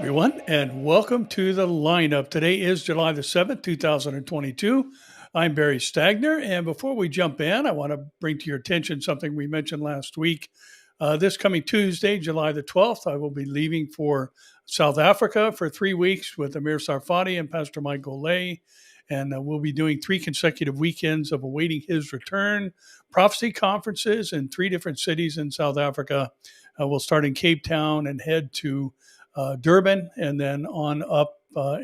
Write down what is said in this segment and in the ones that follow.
everyone, and welcome to the lineup. Today is July the 7th, 2022. I'm Barry Stagner, and before we jump in, I want to bring to your attention something we mentioned last week. This coming Tuesday, July the 12th, I will be leaving for South Africa for 3 weeks with Amir Sarfati and Pastor Mike Golay. And we'll be doing 3 consecutive weekends of awaiting his return, prophecy conferences in 3 different cities in South Africa. We'll start in Cape Town and head to Durban, and then on up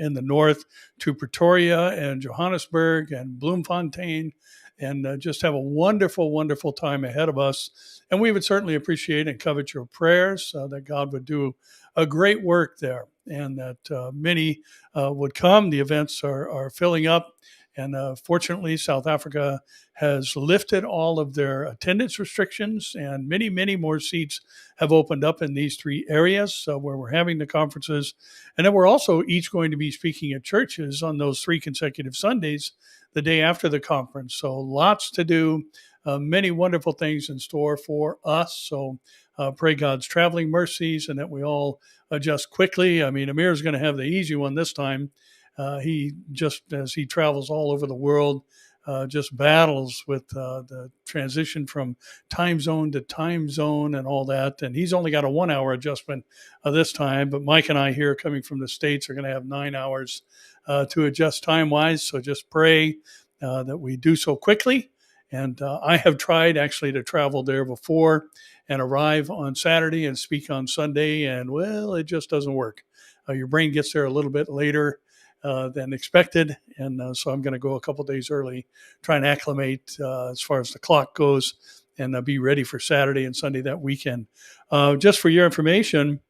in the north to Pretoria and Johannesburg and Bloemfontein, and just have a wonderful, wonderful time ahead of us. And we would certainly appreciate and covet your prayers that God would do a great work there, and that many would come. The events are filling up. And fortunately, South Africa has lifted all of their attendance restrictions, and many, many more seats have opened up in these 3 areas where we're having the conferences. And then we're also each going to be speaking at churches on those 3 consecutive Sundays the day after the conference. So lots to do, many wonderful things in store for us. So pray God's traveling mercies and that we all adjust quickly. I mean, Amir's going to have the easy one this time. He just, as he travels all over the world, just battles with the transition from time zone to time zone and all that. And he's only got a 1 hour adjustment this time. But Mike and I here coming from the States are going to have 9 hours to adjust time-wise. So just pray that we do so quickly. And I have tried actually to travel there before and arrive on Saturday and speak on Sunday. And, well, it just doesn't work. Your brain gets there a little bit later than expected. And so I'm going to go a couple days early, try and acclimate as far as the clock goes, and be ready for Saturday and Sunday that weekend. Just for your information,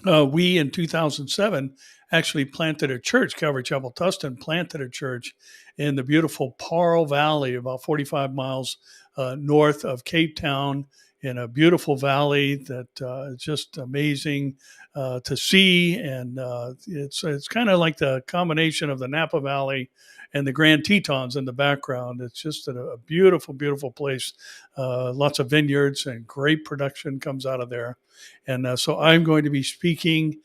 we in 2007 actually planted a church. Calvary Chapel Tustin planted a church in the beautiful Paarl Valley, about 45 miles north of Cape Town, in a beautiful valley that is just amazing to see. And it's kind of like the combination of the Napa Valley and the Grand Tetons in the background. It's just a beautiful, beautiful place. Lots of vineyards and great production comes out of there. And so I'm going to be speaking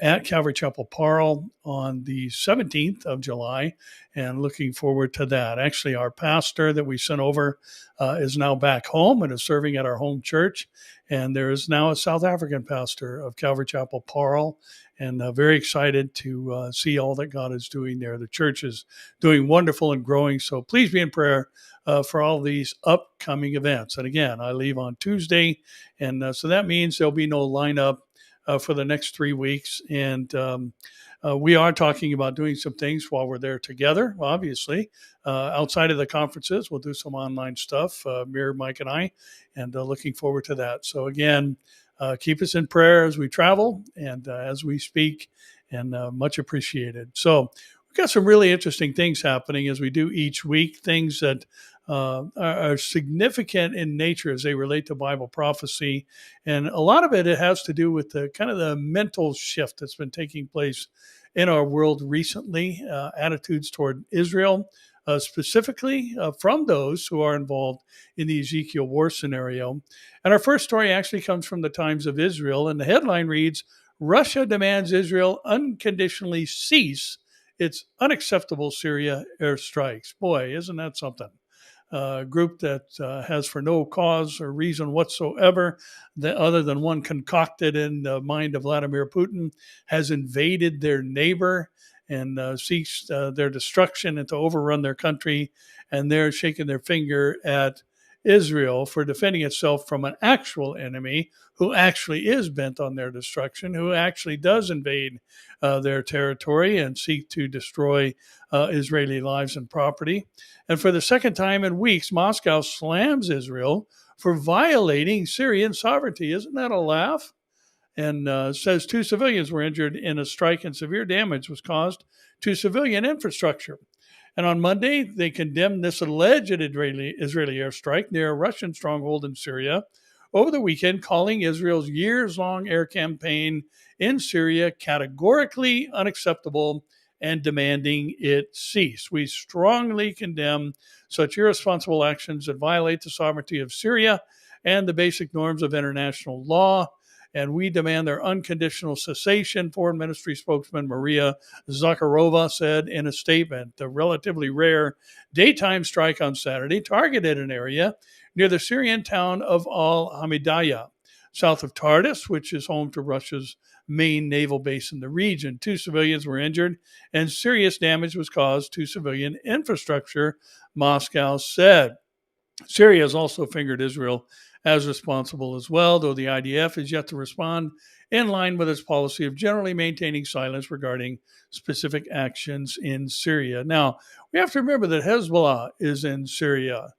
at Calvary Chapel Paarl on the 17th of July, and looking forward to that. Actually, our pastor that we sent over is now back home and is serving at our home church. And there is now a South African pastor of Calvary Chapel Paarl, and very excited to see all that God is doing there. The church is doing wonderful and growing. So please be in prayer for all these upcoming events. And again, I leave on Tuesday, and so that means there'll be no lineup for the next 3 weeks. And we are talking about doing some things while we're there together, obviously. Outside of the conferences, we'll do some online stuff, Mir, Mike, and I, and looking forward to that. So again, keep us in prayer as we travel and as we speak, and much appreciated. So we've got some really interesting things happening as we do each week, things that are significant in nature as they relate to Bible prophecy. And a lot of it has to do with the kind of the mental shift that's been taking place in our world recently, attitudes toward Israel, specifically from those who are involved in the Ezekiel war scenario. And our first story actually comes from the Times of Israel, and the headline reads, "Russia demands Israel unconditionally cease its unacceptable Syria airstrikes." Boy, isn't that something? A group that has for no cause or reason whatsoever, that other than one concocted in the mind of Vladimir Putin, has invaded their neighbor and seeks their destruction and to overrun their country. And they're shaking their finger at Israel for defending itself from an actual enemy who actually is bent on their destruction, who actually does invade their territory and seek to destroy Israeli lives and property. And for the second time in weeks, Moscow slams Israel for violating Syrian sovereignty. Isn't that a laugh? And says 2 civilians were injured in a strike and severe damage was caused to civilian infrastructure. And on Monday, they condemned this alleged Israeli airstrike near a Russian stronghold in Syria over the weekend, calling Israel's years-long air campaign in Syria categorically unacceptable and demanding it cease. We strongly condemn such irresponsible actions that violate the sovereignty of Syria and the basic norms of international law. and we demand their unconditional cessation, Foreign Ministry spokesman Maria Zakharova said in a statement. The relatively rare daytime strike on Saturday targeted an area near the Syrian town of Al Hamidiyah, south of Tartus, which is home to Russia's main naval base in the region. 2 civilians were injured, and serious damage was caused to civilian infrastructure, Moscow said. Syria has also fingered Israel as responsible as well, though the IDF is yet to respond in line with its policy of generally maintaining silence regarding specific actions in Syria. Now, we have to remember that Hezbollah is in Syria.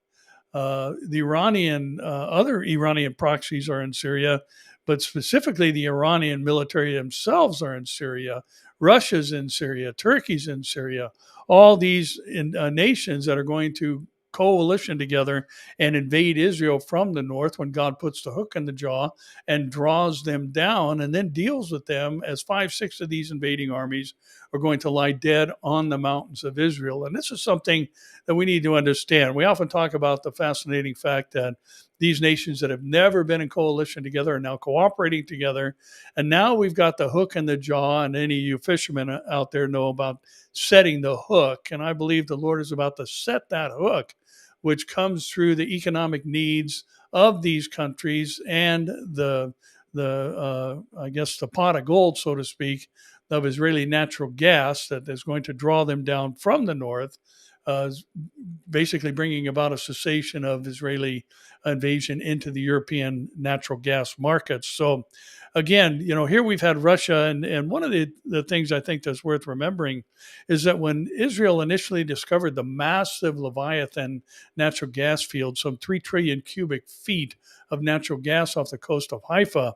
The other Iranian proxies are in Syria, but specifically the Iranian military themselves are in Syria. Russia's in Syria. Turkey's in Syria. All these nations that are going to coalition together and invade Israel from the north when God puts the hook in the jaw and draws them down and then deals with them as 5-6 of these invading armies are going to lie dead on the mountains of Israel. And this is something that we need to understand. We often talk about the fascinating fact that these nations that have never been in coalition together are now cooperating together. And now we've got the hook in the jaw, and any of you fishermen out there know about setting the hook. And I believe the Lord is about to set that hook, which comes through the economic needs of these countries and the I guess the pot of gold, so to speak, of Israeli natural gas that is going to draw them down from the north, basically bringing about a cessation of Israeli invasion into the European natural gas markets. So again, here we've had Russia, and one of the things I think that's worth remembering is that when Israel initially discovered the massive Leviathan natural gas field, some 3 trillion cubic feet of natural gas off the coast of Haifa,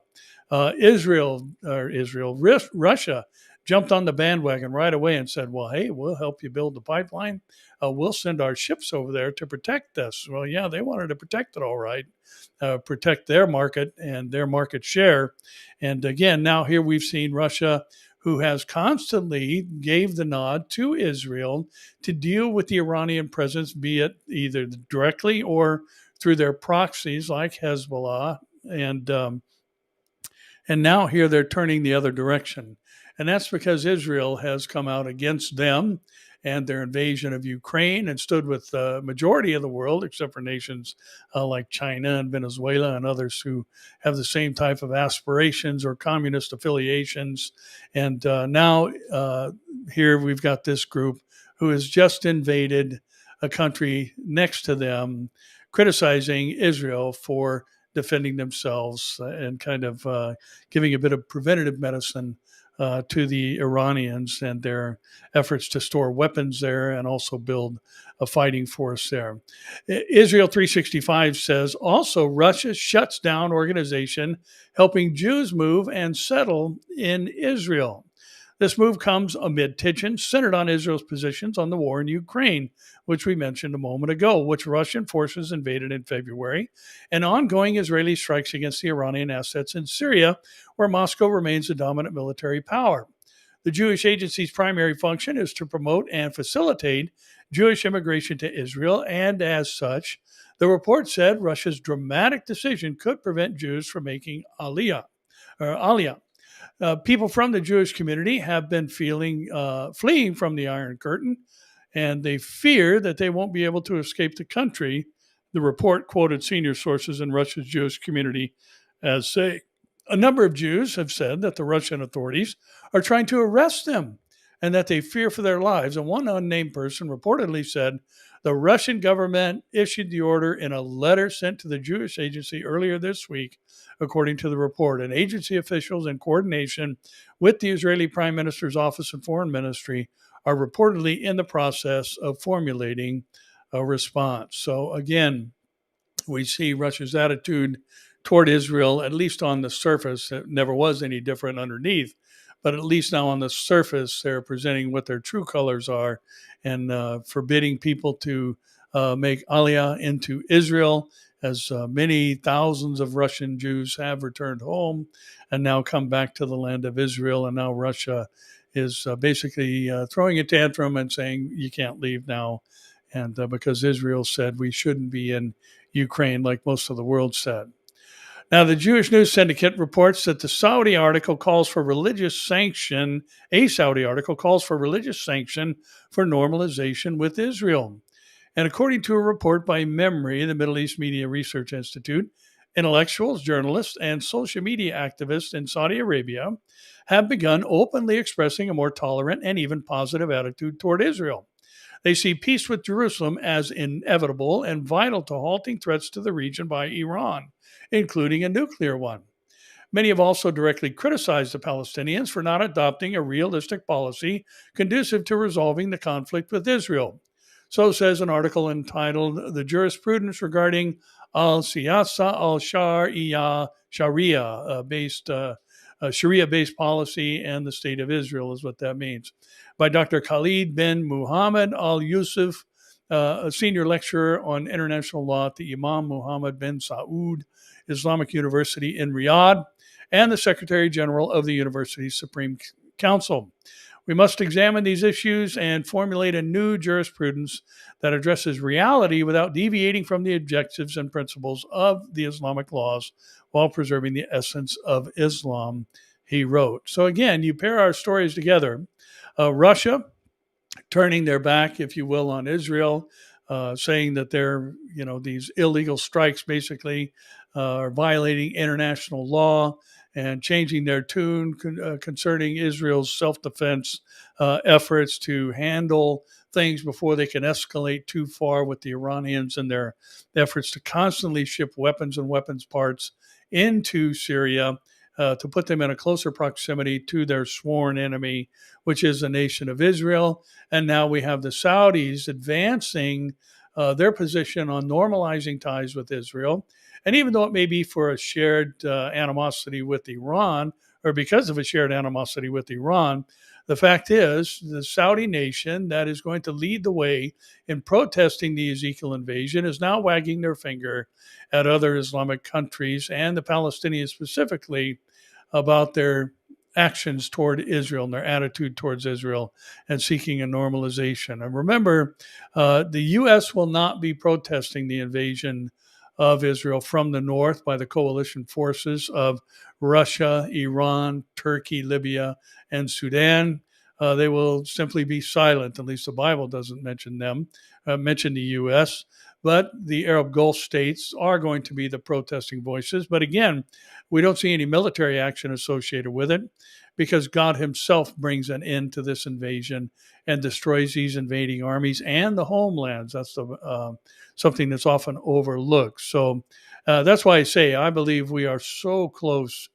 Russia jumped on the bandwagon right away and said, well, hey, we'll help you build the pipeline. We'll send our ships over there to protect this. Well, yeah, they wanted to protect it all right, protect their market and their market share. And again, now here we've seen Russia, who has constantly gave the nod to Israel to deal with the Iranian presence, be it either directly or through their proxies like Hezbollah. And now here they're turning the other direction. And that's because Israel has come out against them and their invasion of Ukraine and stood with the majority of the world, except for nations like China and Venezuela and others who have the same type of aspirations or communist affiliations. And now here we've got this group who has just invaded a country next to them, criticizing Israel for defending themselves and kind of giving a bit of preventative medicine to the Iranians and their efforts to store weapons there and also build a fighting force there. Israel 365 says also Russia shuts down organization helping Jews move and settle in Israel. This move comes amid tensions centered on Israel's positions on the war in Ukraine, which we mentioned a moment ago, which Russian forces invaded in February, and ongoing Israeli strikes against the Iranian assets in Syria, where Moscow remains the dominant military power. The Jewish Agency's primary function is to promote and facilitate Jewish immigration to Israel, and as such, the report said Russia's dramatic decision could prevent Jews from making aliyah. People from the Jewish community have been fleeing from the Iron Curtain, and they fear that they won't be able to escape the country. The report quoted senior sources in Russia's Jewish community as saying, a number of Jews have said that the Russian authorities are trying to arrest them and that they fear for their lives. And one unnamed person reportedly said the Russian government issued the order in a letter sent to the Jewish Agency earlier this week, according to the report. And agency officials, in coordination with the Israeli Prime Minister's Office and Foreign Ministry, are reportedly in the process of formulating a response. So again, we see Russia's attitude toward Israel, at least on the surface. It never was any different underneath, but at least now on the surface, they're presenting what their true colors are and forbidding people to make aliyah into Israel, as many thousands of Russian Jews have returned home and now come back to the land of Israel. And now Russia is basically throwing a tantrum and saying, you can't leave now. And because Israel said we shouldn't be in Ukraine like most of the world said. Now, the Jewish News Syndicate reports that the Saudi article calls for religious sanction. A Saudi article calls for religious sanction for normalization with Israel. And according to a report by MEMRI, the Middle East Media Research Institute, intellectuals, journalists, and social media activists in Saudi Arabia have begun openly expressing a more tolerant and even positive attitude toward Israel. They see peace with Jerusalem as inevitable and vital to halting threats to the region by Iran, including a nuclear one. Many have also directly criticized the Palestinians for not adopting a realistic policy conducive to resolving the conflict with Israel. So says an article entitled The Jurisprudence Regarding Al Siyasa al Sharia based policy and the State of Israel, is what that means, by Dr. Khalid bin Muhammad Al Yusuf, a senior lecturer on international law at the Imam Muhammad bin Saud Islamic University in Riyadh, and the Secretary General of the University's Supreme Council. We must examine these issues and formulate a new jurisprudence that addresses reality without deviating from the objectives and principles of the Islamic laws while preserving the essence of Islam, he wrote. So again, you pair our stories together. Russia turning their back, if you will, on Israel, saying that they're, these illegal strikes basically are violating international law, and changing their tune concerning Israel's self-defense efforts to handle things before they can escalate too far with the Iranians and their efforts to constantly ship weapons and weapons parts into Syria to put them in a closer proximity to their sworn enemy, which is the nation of Israel. And now we have the Saudis advancing their position on normalizing ties with Israel. And even though it may be for a shared animosity with Iran, or because of a shared animosity with Iran, the fact is the Saudi nation that is going to lead the way in protesting the Ezekiel invasion is now wagging their finger at other Islamic countries and the Palestinians specifically about their actions toward Israel and their attitude towards Israel and seeking a normalization. And remember, the U.S. will not be protesting the invasion of Israel from the north by the coalition forces of Russia, Iran, Turkey, Libya, and Sudan. They will simply be silent. At least the Bible doesn't mention them, mention the U.S., but the Arab Gulf states are going to be the protesting voices. But again, we don't see any military action associated with it because God himself brings an end to this invasion and destroys these invading armies and the homelands. That's something that's often overlooked. So that's why I say I believe we are so close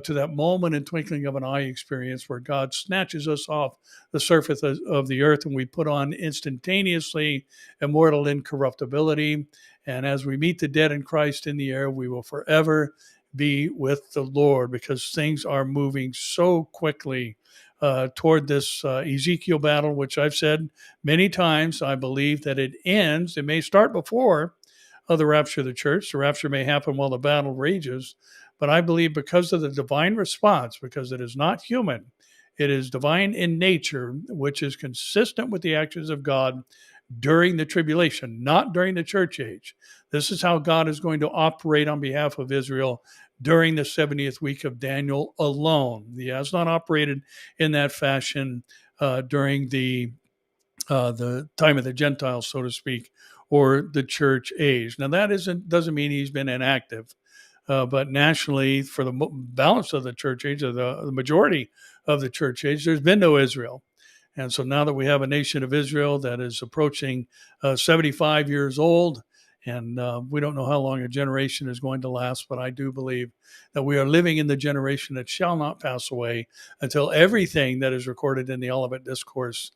to that moment in twinkling of an eye experience where God snatches us off the surface of the earth and we put on instantaneously immortal incorruptibility. And as we meet the dead in Christ in the air, we will forever be with the Lord because things are moving so quickly toward this Ezekiel battle, which I've said many times. I believe that it ends. It may start before the rapture of the church. The rapture may happen while the battle rages. But I believe because of the divine response, because it is not human, it is divine in nature, which is consistent with the actions of God during the tribulation, not during the church age. This is how God is going to operate on behalf of Israel during the 70th week of Daniel alone. He has not operated in that fashion during the time of the Gentiles, so to speak, or the church age. Now, that doesn't mean he's been inactive. But nationally, for the balance of the church age, or the majority of the church age, there's been no Israel. And so now that we have a nation of Israel that is approaching 75 years old, and we don't know how long a generation is going to last, but I do believe that we are living in the generation that shall not pass away until everything that is recorded in the Olivet Discourse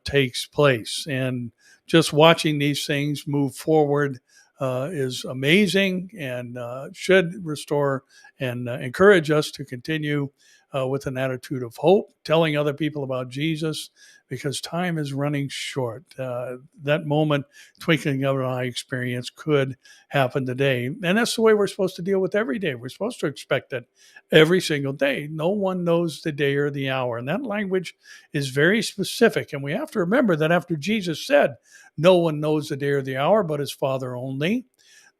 takes place. And just watching these things move forward is amazing and should restore and encourage us to continue with an attitude of hope, telling other people about Jesus, because time is running short. That moment, twinkling of an eye experience could happen today. And that's the way we're supposed to deal with every day. We're supposed to expect it every single day. No one knows the day or the hour. And that language is very specific. And we have to remember that after Jesus said, no one knows the day or the hour but his Father only,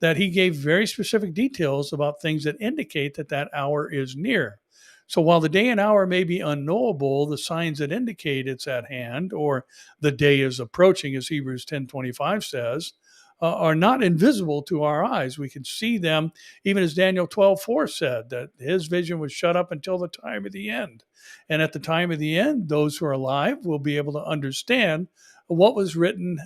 that he gave very specific details about things that indicate that that hour is near. So while the day and hour may be unknowable, the signs that indicate it's at hand or the day is approaching, as Hebrews 10:25 says, are not invisible to our eyes. We can see them, even as Daniel 12:4 said, that his vision was shut up until the time of the end. And at the time of the end, those who are alive will be able to understand what was written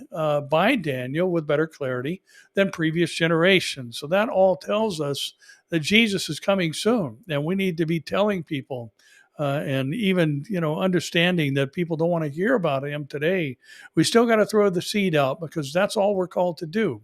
by Daniel with better clarity than previous generations. So that all tells us that Jesus is coming soon, and we need to be telling people and even understanding that people don't want to hear about him today. We still got to throw the seed out because that's all we're called to do.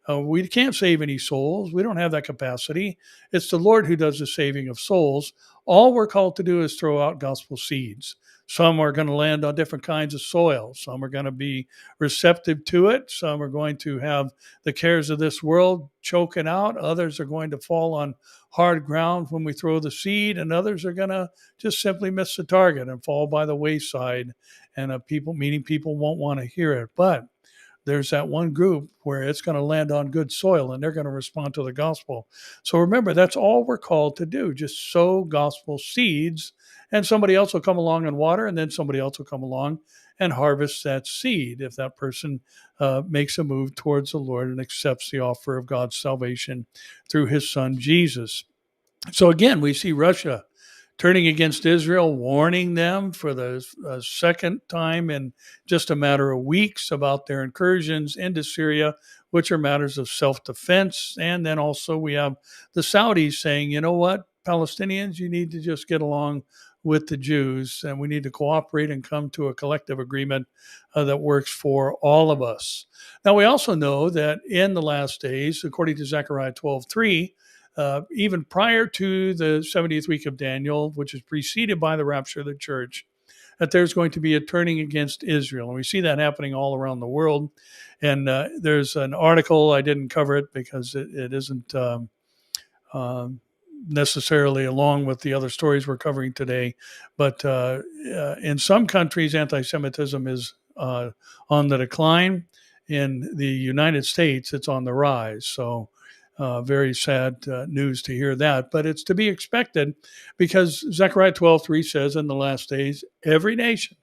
We can't save any souls. We don't have that capacity. It's the Lord who does the saving of souls. All we're called to do is throw out gospel seeds. Some are going to land on different kinds of soil. Some are going to be receptive to it. Some are going to have the cares of this world choking out. Others are going to fall on hard ground when we throw the seed, and others are going to just simply miss the target and fall by the wayside. And people won't want to hear it. But there's that one group where it's going to land on good soil and they're going to respond to the gospel. So remember, that's all we're called to do. Just sow gospel seeds, and somebody else will come along and water, and then somebody else will come along and harvest that seed if that person makes a move towards the Lord and accepts the offer of God's salvation through his son Jesus. So again, we see Russia turning against Israel, warning them for the second time in just a matter of weeks about their incursions into Syria, which are matters of self-defense. And then also we have the Saudis saying, you know what, Palestinians, you need to just get along with the Jews, and we need to cooperate and come to a collective agreement that works for all of us. Now, we also know that in the last days, according to Zechariah 12:3, even prior to the 70th week of Daniel, which is preceded by the rapture of the church, that there's going to be a turning against Israel. And we see that happening all around the world. And there's an article, I didn't cover it because it isn't necessarily along with the other stories we're covering today. But in some countries, anti-Semitism is on the decline. In the United States, it's on the rise. So very sad news to hear that, but it's to be expected because Zechariah 12:3 says in the last days, every nation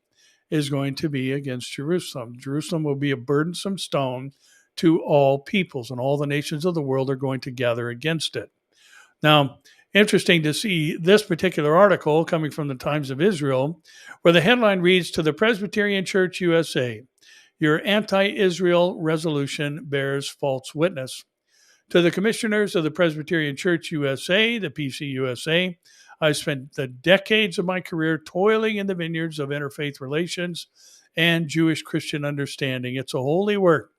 is going to be against Jerusalem. Jerusalem will be a burdensome stone to all peoples, and all the nations of the world are going to gather against it. Now, interesting to see this particular article coming from the Times of Israel, where the headline reads, "To the Presbyterian Church USA, your anti-Israel resolution bears false witness." To the commissioners of the Presbyterian Church USA, the PCUSA, I spent the decades of my career toiling in the vineyards of interfaith relations and Jewish Christian understanding. It's a holy work.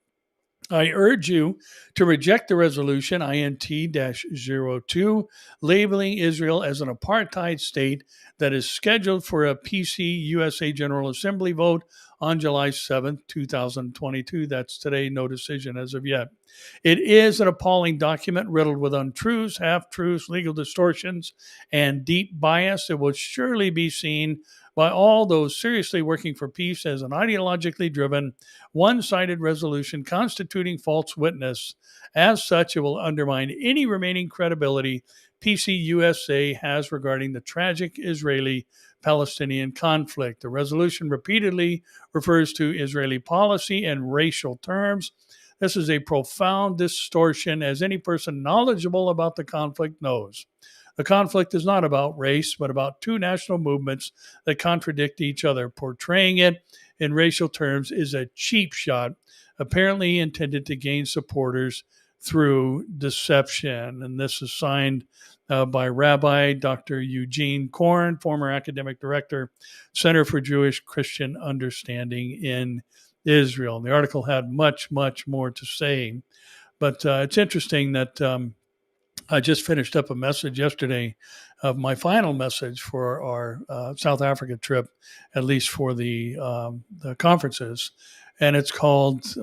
I urge you to reject the resolution INT-02, labeling Israel as an apartheid state that is scheduled for a PCUSA General Assembly vote on July 7th, 2022. That's today, no decision as of yet. It is an appalling document riddled with untruths, half-truths, legal distortions, and deep bias. It will surely be seen by all those seriously working for peace as an ideologically driven, one-sided resolution constituting false witness. As such, it will undermine any remaining credibility PCUSA has regarding the tragic Israeli-Palestinian conflict. The resolution repeatedly refers to Israeli policy in racial terms. This is a profound distortion, as any person knowledgeable about the conflict knows. The conflict is not about race, but about two national movements that contradict each other. Portraying it in racial terms is a cheap shot, apparently intended to gain supporters through deception. And this is signed by Rabbi Dr. Eugene Korn, former academic director, Center for Jewish Christian Understanding in Israel. And the article had much, much more to say. But it's interesting that I just finished up a message yesterday of my final message for our South Africa trip, at least for the conferences. And it's called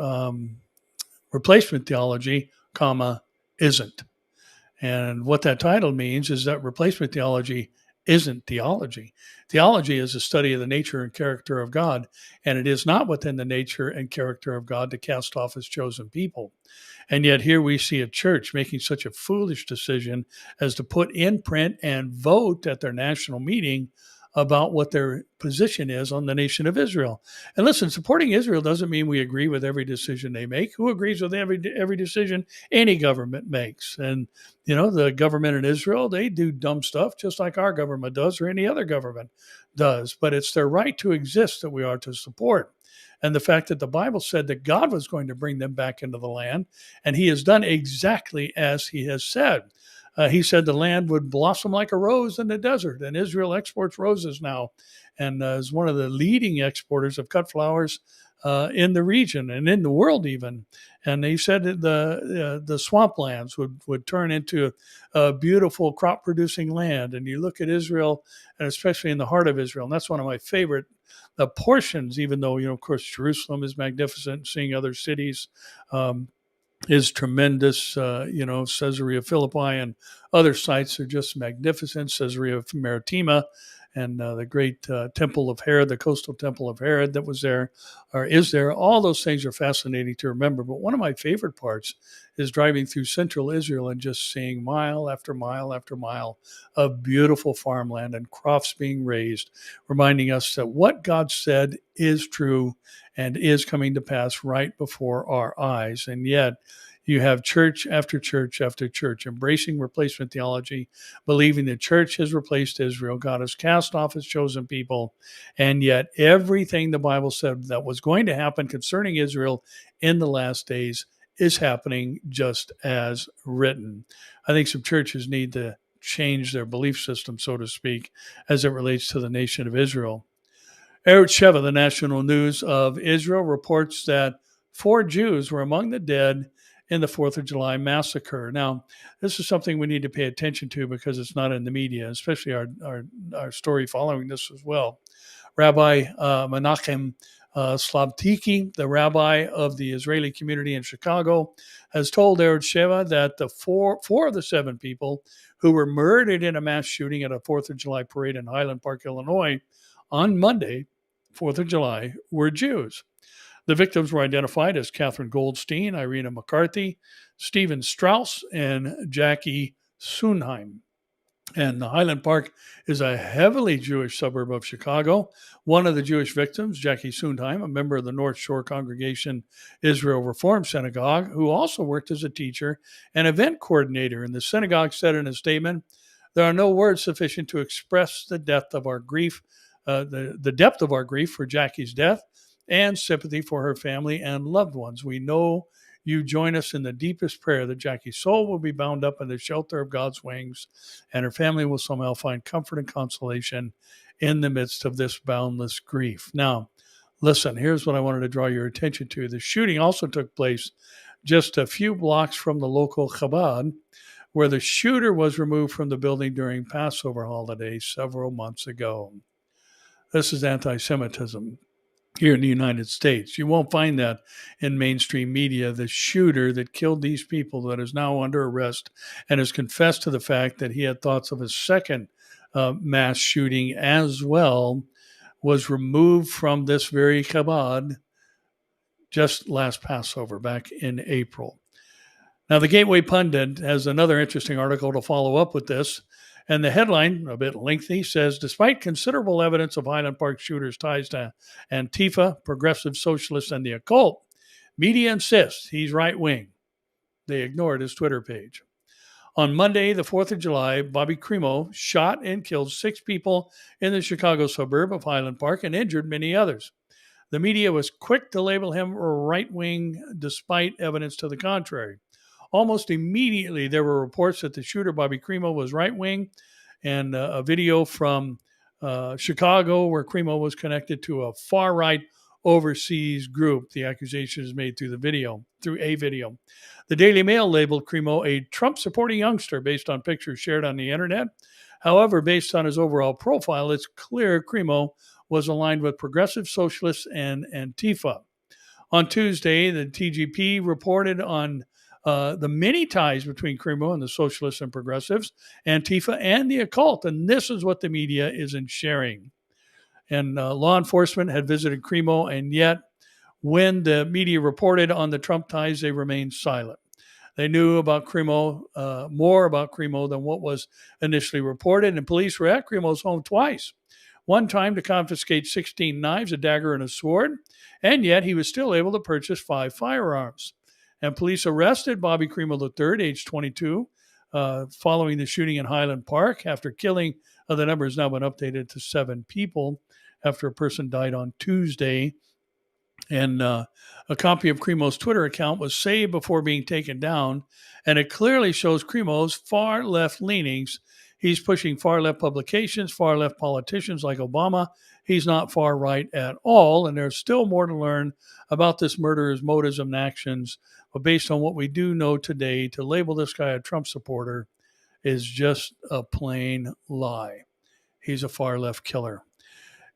Replacement Theology, isn't. And what that title means is that replacement theology isn't theology. Theology is a study of the nature and character of God, and it is not within the nature and character of God to cast off his chosen people. And yet, here we see a church making such a foolish decision as to put in print and vote at their national meeting about what their position is on the nation of Israel. And listen, supporting Israel doesn't mean we agree with every decision they make. Who agrees with every decision any government makes? And the government in Israel, they do dumb stuff just like our government does or any other government does. But it's their right to exist that we are to support. And the fact that the Bible said that God was going to bring them back into the land, and he has done exactly as he has said. He said the land would blossom like a rose in the desert, and Israel exports roses now and is one of the leading exporters of cut flowers in the region and in the world even. And he said that the swamplands would turn into a beautiful crop-producing land. And you look at Israel, and especially in the heart of Israel, and that's one of my favorite portions, even though, of course, Jerusalem is magnificent, seeing other cities is tremendous. Caesarea Philippi and other sites are just magnificent. Caesarea Maritima and the great temple of Herod, the coastal temple of Herod that was there or is there. All those things are fascinating to remember. But one of my favorite parts is driving through central Israel and just seeing mile after mile after mile of beautiful farmland and crops being raised, reminding us that what God said is true and is coming to pass right before our eyes. And yet, you have church after church after church embracing replacement theology, believing the church has replaced Israel. God has cast off his chosen people. And yet everything the Bible said that was going to happen concerning Israel in the last days is happening just as written. I think some churches need to change their belief system, so to speak, as it relates to the nation of Israel. Sheva, the national news of Israel, reports that 4 Jews were among the dead in the 4th of July massacre. Now, this is something we need to pay attention to because it's not in the media, especially our story following this as well. Rabbi Menachem Slavtiki, the rabbi of the Israeli community in Chicago, has told Sheva that the four of the 7 people who were murdered in a mass shooting at a 4th of July parade in Highland Park, Illinois, on Monday, 4th of July, were Jews. The victims were identified as Catherine Goldstein, Irina McCarthy, Stephen Strauss, and Jackie Sunheim. And Highland Park is a heavily Jewish suburb of Chicago. One of the Jewish victims, Jackie Sundheim, a member of the North Shore Congregation Israel Reform Synagogue, who also worked as a teacher and event coordinator. And the synagogue said in a statement, "There are no words sufficient to express the depth of our grief, the depth of our grief for Jackie's death and sympathy for her family and loved ones. We know you join us in the deepest prayer that Jackie's soul will be bound up in the shelter of God's wings and her family will somehow find comfort and consolation in the midst of this boundless grief." Now, listen, here's what I wanted to draw your attention to. The shooting also took place just a few blocks from the local Chabad, where the shooter was removed from the building during Passover holiday several months ago. This is anti-Semitism here in the United States. You won't find that in mainstream media. The shooter that killed these people that is now under arrest and has confessed to the fact that he had thoughts of a second mass shooting as well was removed from this very Chabad just last Passover, back in April. Now, the Gateway Pundit has another interesting article to follow up with this. And the headline, a bit lengthy, says, despite considerable evidence of Highland Park shooters' ties to Antifa, progressive socialists, and the occult, media insists he's right-wing. They ignored his Twitter page. On Monday, the 4th of July, Bobby Crimo shot and killed 6 people in the Chicago suburb of Highland Park and injured many others. The media was quick to label him right-wing despite evidence to the contrary. Almost immediately, there were reports that the shooter, Bobby Crimo, was right-wing, and a video from Chicago where Crimo was connected to a far-right overseas group. The accusation is made through a video. The Daily Mail labeled Crimo a Trump-supporting youngster based on pictures shared on the internet. However, based on his overall profile, it's clear Crimo was aligned with progressive socialists and Antifa. On Tuesday, the TGP reported on the many ties between Cremo and the socialists and progressives, Antifa, and the occult. And this is what the media isn't sharing. And law enforcement had visited Cremo, and yet when the media reported on the Trump ties, they remained silent. They knew about Cremo, more about Cremo than what was initially reported, and police were at Cremo's home twice. One time to confiscate 16 knives, a dagger, and a sword, and yet he was still able to purchase 5 firearms. And police arrested Bobby Cremo III, age 22, following the shooting in Highland Park after killing, the number has now been updated to 7 people after a person died on Tuesday. And a copy of Cremo's Twitter account was saved before being taken down, and it clearly shows Cremo's far left leanings. He's pushing far left publications, far left politicians like Obama. He's not far right at all, and there's still more to learn about this murderer's motives and actions. But based on what we do know today, to label this guy a Trump supporter is just a plain lie. He's a far left killer.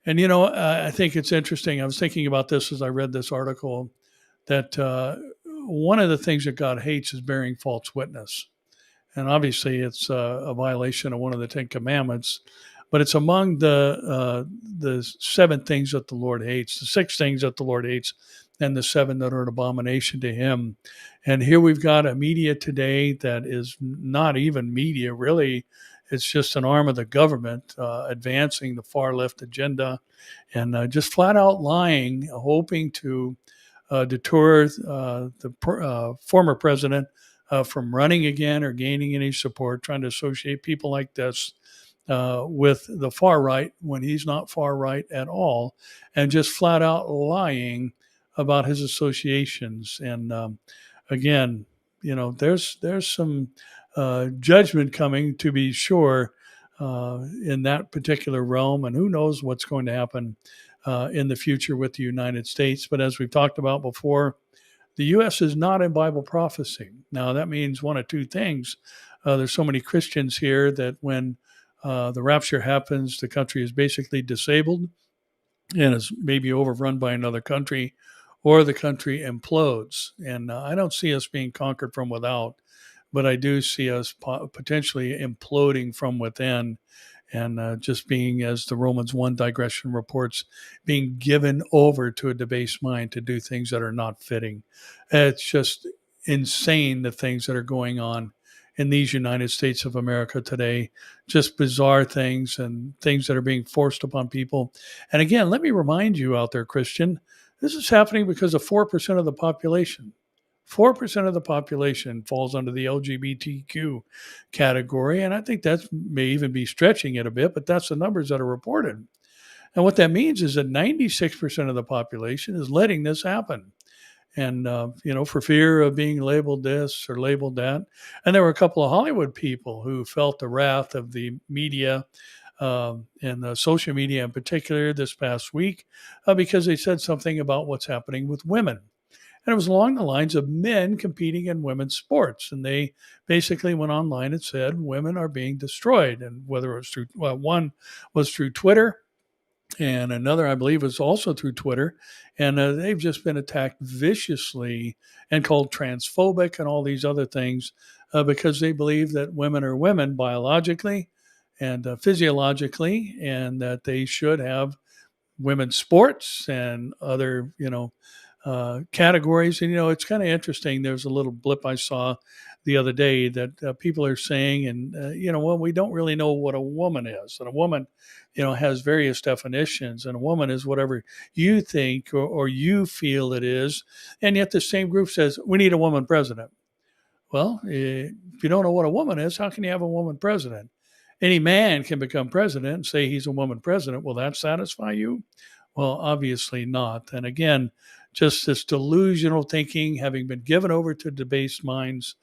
And, I think it's interesting. I was thinking about this as I read this article that one of the things that God hates is bearing false witness. And obviously, it's a violation of one of the 10 Commandments, but it's among the 7 things that the Lord hates, the 6 things that the Lord hates, and the 7 that are an abomination to him. And here we've got a media today that is not even media, really. It's just an arm of the government advancing the far left agenda and just flat out lying, hoping to deter the former president from running again or gaining any support, trying to associate people like this with the far right when he's not far right at all, and just flat out lying about his associations. And again, there's some judgment coming, to be sure, in that particular realm, and who knows what's going to happen in the future with the United States. But as we've talked about before, the U.S. is not in Bible prophecy. Now, that means one of 2 things. There's so many Christians here that when the rapture happens, the country is basically disabled and is maybe overrun by another country, or the country implodes. And I don't see us being conquered from without, but I do see us potentially imploding from within and just being, as the Romans 1 digression reports, being given over to a debased mind to do things that are not fitting. It's just insane, the things that are going on in these United States of America today. Just bizarre things and things that are being forced upon people. And again, let me remind you out there, Christian, this is happening because of 4% of the population. 4% of the population falls under the LGBTQ category. And I think that may even be stretching it a bit, but that's the numbers that are reported. And what that means is that 96% of the population is letting this happen. And, for fear of being labeled this or labeled that. And there were a couple of Hollywood people who felt the wrath of the media and the social media in particular this past week because they said something about what's happening with women. And it was along the lines of men competing in women's sports. And they basically went online and said women are being destroyed. And whether it was through, one was through Twitter, and another, I believe, was also through Twitter. And they've just been attacked viciously and called transphobic and all these other things because they believe that women are women biologically and physiologically, and that they should have women's sports and other, categories. And, it's kind of interesting. There's a little blip I saw the other day that people are saying, and, well, we don't really know what a woman is. And a woman, has various definitions, and a woman is whatever you think or you feel it is. And yet the same group says, we need a woman president. Well, if you don't know what a woman is, how can you have a woman president? Any man can become president and say he's a woman president. Will that satisfy you? Well, obviously not. And again, just this delusional thinking, having been given over to debased minds,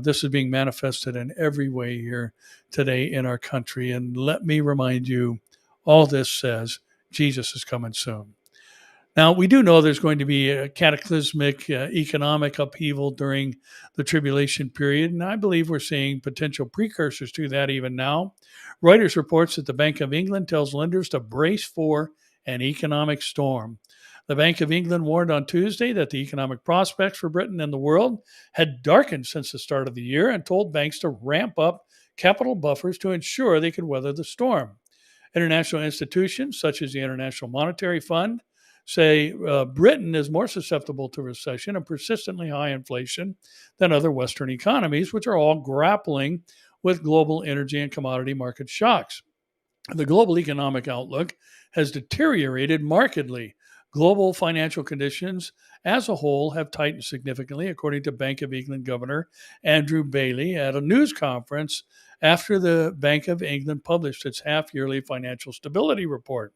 this is being manifested in every way here today in our country. And let me remind you, all this says Jesus is coming soon. Now, we do know there's going to be a cataclysmic economic upheaval during the tribulation period, and I believe we're seeing potential precursors to that even now. Reuters reports that the Bank of England tells lenders to brace for an economic storm. The Bank of England warned on Tuesday that the economic prospects for Britain and the world had darkened since the start of the year and told banks to ramp up capital buffers to ensure they could weather the storm. International institutions such as the International Monetary Fund say Britain is more susceptible to recession and persistently high inflation than other Western economies, which are all grappling with global energy and commodity market shocks. The global economic outlook has deteriorated markedly. Global financial conditions as a whole have tightened significantly, according to Bank of England Governor Andrew Bailey at a news conference after the Bank of England published its half-yearly financial stability report.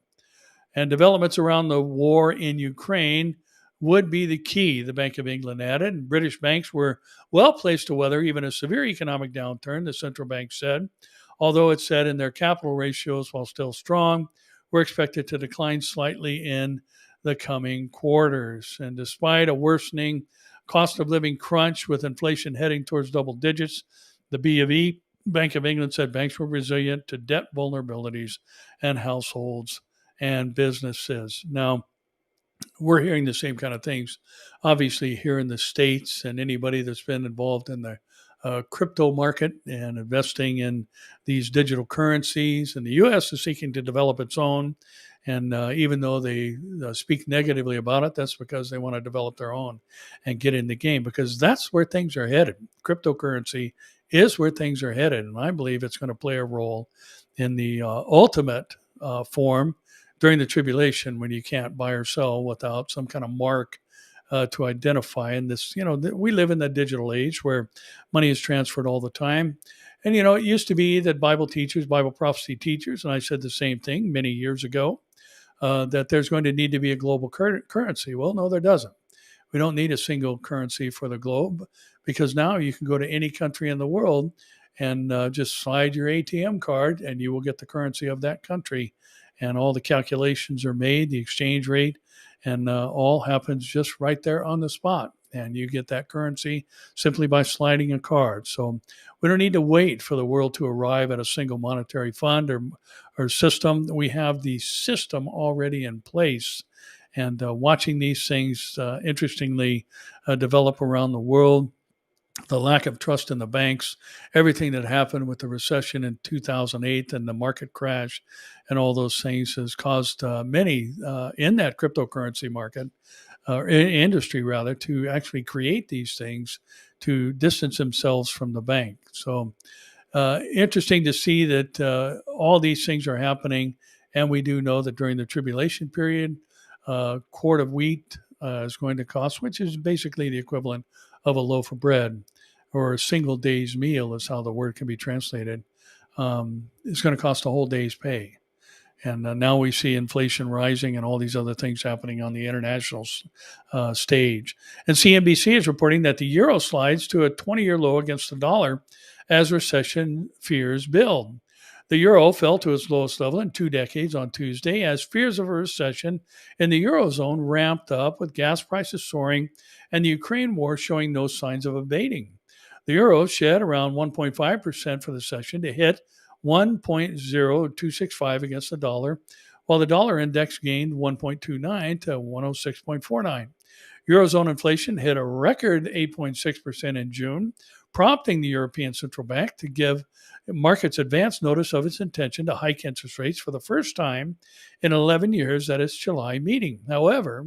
And developments around the war in Ukraine would be the key, the Bank of England added. And British banks were well placed to weather even a severe economic downturn, the central bank said, although it said in their capital ratios, while still strong, were expected to decline slightly in the coming quarters. And despite a worsening cost of living crunch with inflation heading towards double digits, the Bank of England said banks were resilient to debt vulnerabilities and households and businesses. Now, we're hearing the same kind of things, obviously, here in the States, and anybody that's been involved in the crypto market and investing in these digital currencies. And the U.S. is seeking to develop its own. And even though they speak negatively about it, that's because they want to develop their own and get in the game, because that's where things are headed. Cryptocurrency is where things are headed. And I believe it's going to play a role in the ultimate form during the tribulation, when you can't buy or sell without some kind of mark to identify. And this, we live in the digital age where money is transferred all the time. And, it used to be that Bible teachers, Bible prophecy teachers, and I said the same thing many years ago, that there's going to need to be a global currency. Well, no, there doesn't. We don't need a single currency for the globe, because now you can go to any country in the world and just slide your ATM card and you will get the currency of that country. And all the calculations are made, the exchange rate, and all happens just right there on the spot. And you get that currency simply by sliding a card. So we don't need to wait for the world to arrive at a single monetary fund or system. We have the system already in place. And watching these things, interestingly, develop around the world, the lack of trust in the banks, everything that happened with the recession in 2008 and the market crash and all those things has caused many in that cryptocurrency market, industry rather, to actually create these things to distance themselves from the bank. So interesting to see that all these things are happening. And we do know that during the tribulation period, quart of wheat is going to cost, which is basically the equivalent of a loaf of bread, or a single day's meal is how the word can be translated. It's going to cost a whole day's pay. And now we see inflation rising and all these other things happening on the international stage. And CNBC is reporting that the euro slides to a 20-year low against the dollar as recession fears build. The euro fell to its lowest level in 2 decades on Tuesday as fears of a recession in the Eurozone ramped up, with gas prices soaring and the Ukraine war showing no signs of abating. The euro shed around 1.5% for the session to hit 1.0265 against the dollar, while the dollar index gained 1.29 to 106.49. Eurozone inflation hit a record 8.6% in June, prompting the European Central Bank to give markets advance notice of its intention to hike interest rates for the first time in 11 years at its July meeting. However,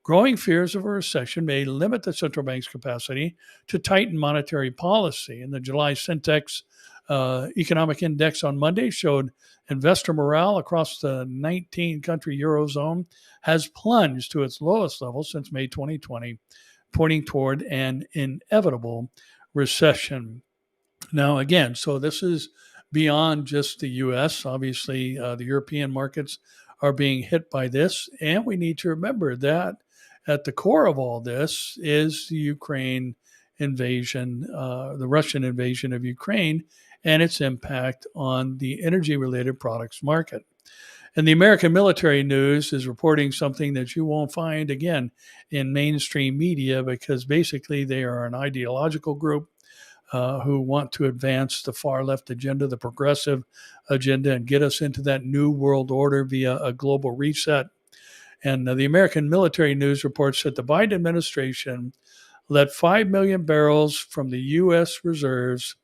growing fears of a recession may limit the central bank's capacity to tighten monetary policy. And the July Syntex economic index on Monday showed investor morale across the 19-country Eurozone has plunged to its lowest level since May 2020, pointing toward an inevitable recession. Now, again, so this is beyond just the U.S. Obviously, the European markets are being hit by this. And we need to remember that at the core of all this is the Ukraine invasion, the Russian invasion of Ukraine, and its impact on the energy-related products market. And the American military news is reporting something that you won't find, again, in mainstream media, because basically they are an ideological group who want to advance the far left agenda, the progressive agenda, and get us into that new world order via a global reset. And the American Military News reports that the Biden administration let 5 million barrels from the U.S. reserves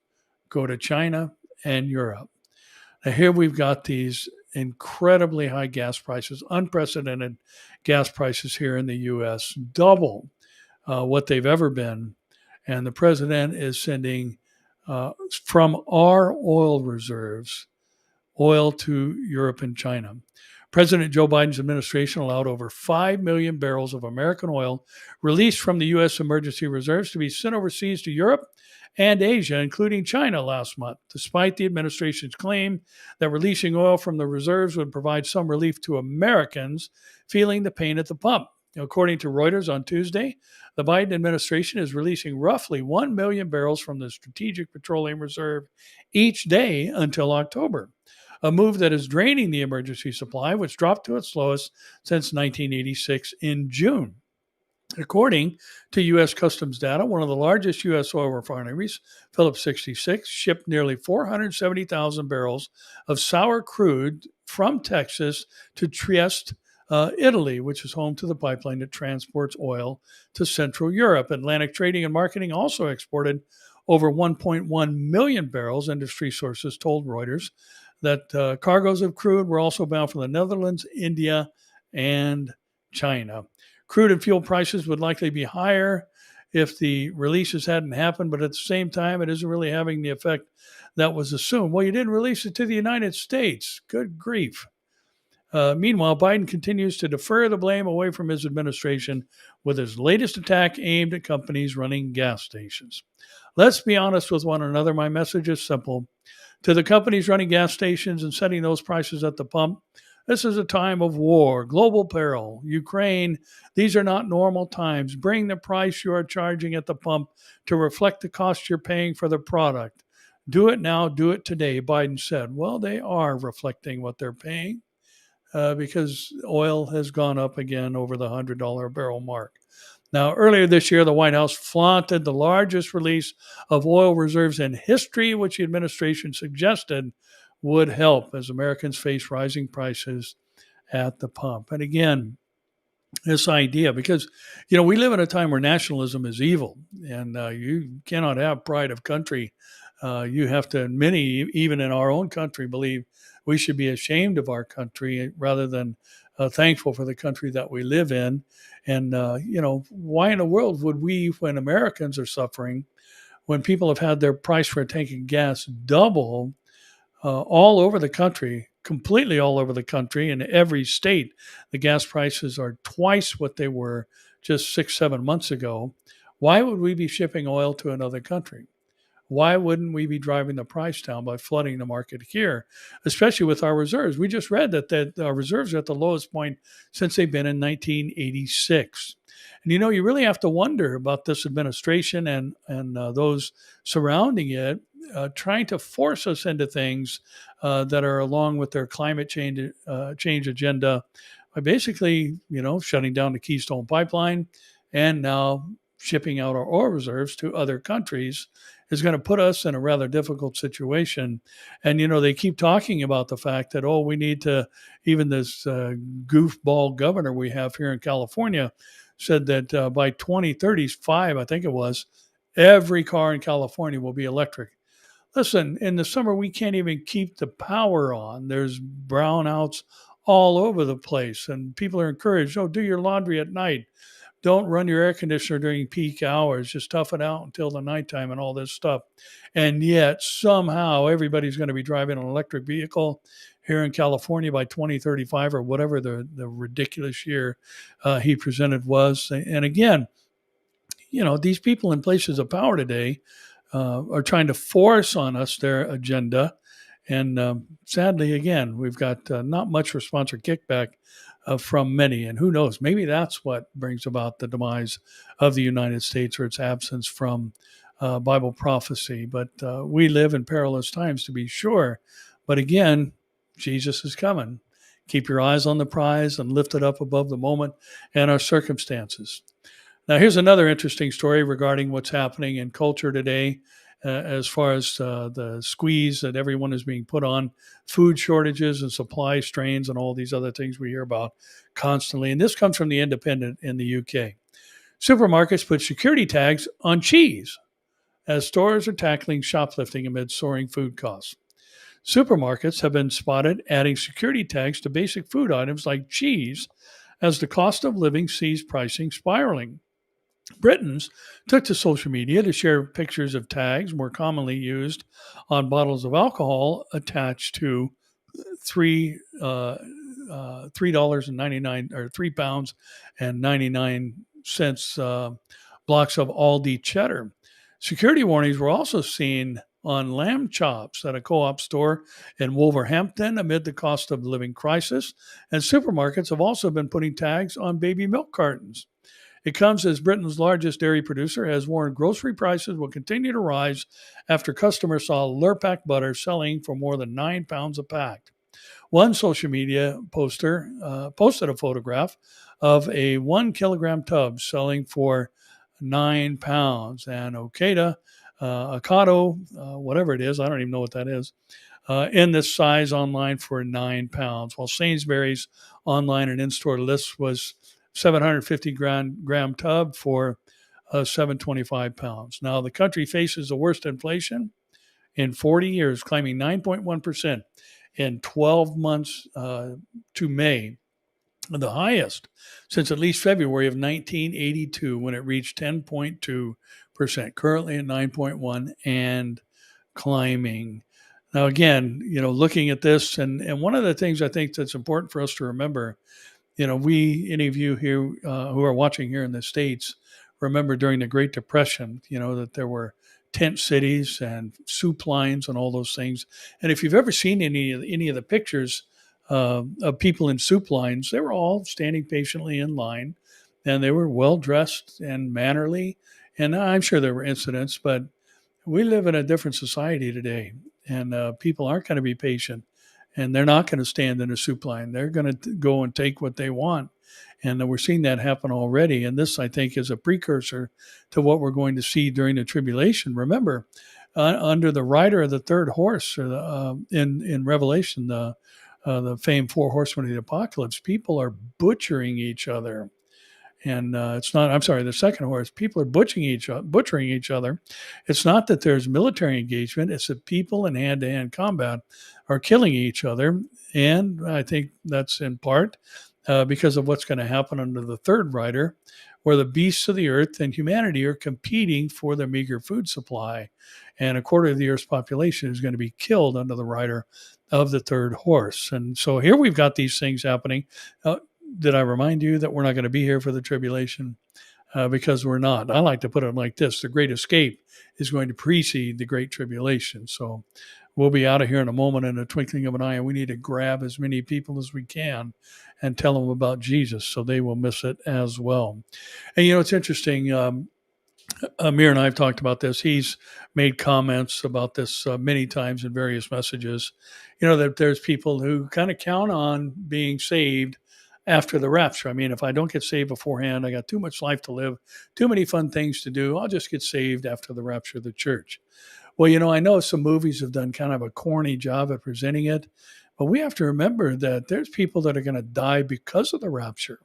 go to China and Europe. Now, here we've got these incredibly high gas prices, unprecedented gas prices here in the U.S., double what they've ever been. And the president is sending from our oil reserves oil to Europe and China. President Joe Biden's administration allowed over 5 million barrels of American oil released from the U.S. emergency reserves to be sent overseas to Europe and Asia, including China, last month, despite the administration's claim that releasing oil from the reserves would provide some relief to Americans feeling the pain at the pump. According to Reuters on Tuesday, the Biden administration is releasing roughly 1 million barrels from the Strategic Petroleum Reserve each day until October, a move that is draining the emergency supply, which dropped to its lowest since 1986 in June. According to U.S. Customs data, one of the largest U.S. oil refineries, Phillips 66, shipped nearly 470,000 barrels of sour crude from Texas to Trieste, Italy, which is home to the pipeline that transports oil to Central Europe. Atlantic Trading and Marketing also exported over 1.1 million barrels, industry sources told Reuters. That cargoes of crude were also bound from the Netherlands, India, and China. Crude and fuel prices would likely be higher if the releases hadn't happened, but at the same time, it isn't really having the effect that was assumed. Well, you didn't release it to the United States. Good grief. Meanwhile, Biden continues to defer the blame away from his administration with his latest attack aimed at companies running gas stations. Let's be honest with one another. My message is simple. To the companies running gas stations and setting those prices at the pump, this is a time of war, global peril, Ukraine. These are not normal times. Bring the price you are charging at the pump to reflect the cost you're paying for the product. Do it now, do it today, Biden said. Well, they are reflecting what they're paying because oil has gone up again over the $100 a barrel mark. Now, earlier this year, the White House flaunted the largest release of oil reserves in history, which the administration suggested would help as Americans face rising prices at the pump. And again, this idea, because, we live in a time where nationalism is evil, and you cannot have pride of country. You have to, many, even in our own country, believe we should be ashamed of our country rather than thankful for the country that we live in. And, why in the world would we, when Americans are suffering, when people have had their price for a tank of gas double all over the country, completely all over the country, in every state, the gas prices are twice what they were just 6-7 months ago. Why would we be shipping oil to another country? Why wouldn't we be driving the price down by flooding the market here, especially with our reserves? We just read that our reserves are at the lowest point since they've been in 1986. And you really have to wonder about this administration and those surrounding it, trying to force us into things that are along with their climate change agenda by basically, shutting down the Keystone Pipeline and now shipping out our oil reserves to other countries is going to put us in a rather difficult situation. And, they keep talking about the fact that, we need to, even this goofball governor we have here in California said that by 2035, I think it was, every car in California will be electric. Listen, in the summer, we can't even keep the power on. There's brownouts all over the place, and people are encouraged, do your laundry at night. Don't run your air conditioner during peak hours. Just tough it out until the nighttime and all this stuff. And yet, somehow, everybody's going to be driving an electric vehicle here in California by 2035 or whatever the ridiculous year he presented was. And again, these people in places of power today are trying to force on us their agenda. And sadly, again, we've got not much response or kickback from many. And who knows, maybe that's what brings about the demise of the United States or its absence from Bible prophecy. But we live in perilous times, to be sure. But again, Jesus is coming. Keep your eyes on the prize and lift it up above the moment and our circumstances. Now, here's another interesting story regarding what's happening in culture today. As far as the squeeze that everyone is being put on, food shortages and supply strains and all these other things we hear about constantly. And this comes from the Independent in the UK. Supermarkets put security tags on cheese as stores are tackling shoplifting amid soaring food costs. Supermarkets have been spotted adding security tags to basic food items like cheese as the cost of living sees pricing spiraling. Britons took to social media to share pictures of tags more commonly used on bottles of alcohol attached to $3.99 or £3.99 blocks of Aldi cheddar. Security warnings were also seen on lamb chops at a co-op store in Wolverhampton amid the cost of living crisis, and supermarkets have also been putting tags on baby milk cartons. It comes as Britain's largest dairy producer has warned grocery prices will continue to rise after customers saw Lurpak butter selling for more than £9 a pack. One social media poster posted a photograph of a 1 kilogram tub selling for £9, and Ocado, whatever it is, I don't even know what that is, in this size online for £9, while Sainsbury's online and in-store list was 750 gram tub for £725. Now the country faces the worst inflation in 40 years, climbing 9.1% in 12 months to May, the highest since at least February of 1982 when it reached 10.2%, currently at 9.1 and climbing. Now, again, looking at this, and one of the things I think that's important for us to remember, any of you here who are watching here in the States, remember during the Great Depression, that there were tent cities and soup lines and all those things. And if you've ever seen any of the pictures of people in soup lines, they were all standing patiently in line, and they were well dressed and mannerly. And I'm sure there were incidents, but we live in a different society today, and people aren't going to be patient, and they're not going to stand in a soup line. They're going to go and take what they want. And we're seeing that happen already. And this, I think, is a precursor to what we're going to see during the tribulation. Remember, under the rider of the third horse, or in Revelation, the famed four horsemen of the apocalypse, people are butchering each other. And it's not, I'm sorry, the second horse, people are butchering each other. It's not that there's military engagement, it's that people in hand-to-hand combat are killing each other. And I think that's in part because of what's going to happen under the third rider, where the beasts of the earth and humanity are competing for their meager food supply. And a quarter of the earth's population is going to be killed under the rider of the third horse. And so here we've got these things happening. Did I remind you that we're not going to be here for the tribulation? Because we're not. I like to put it like this: the great escape is going to precede the great tribulation. So we'll be out of here in a moment, in a twinkling of an eye, and we need to grab as many people as we can and tell them about Jesus so they will miss it as well. And it's interesting. Amir and I have talked about this. He's made comments about this many times in various messages. That there's people who kind of count on being saved after the rapture. I mean, if I don't get saved beforehand, I got too much life to live, too many fun things to do. I'll just get saved after the rapture of the church. Well, I know some movies have done kind of a corny job at presenting it, but we have to remember that there's people that are going to die because of the rapture.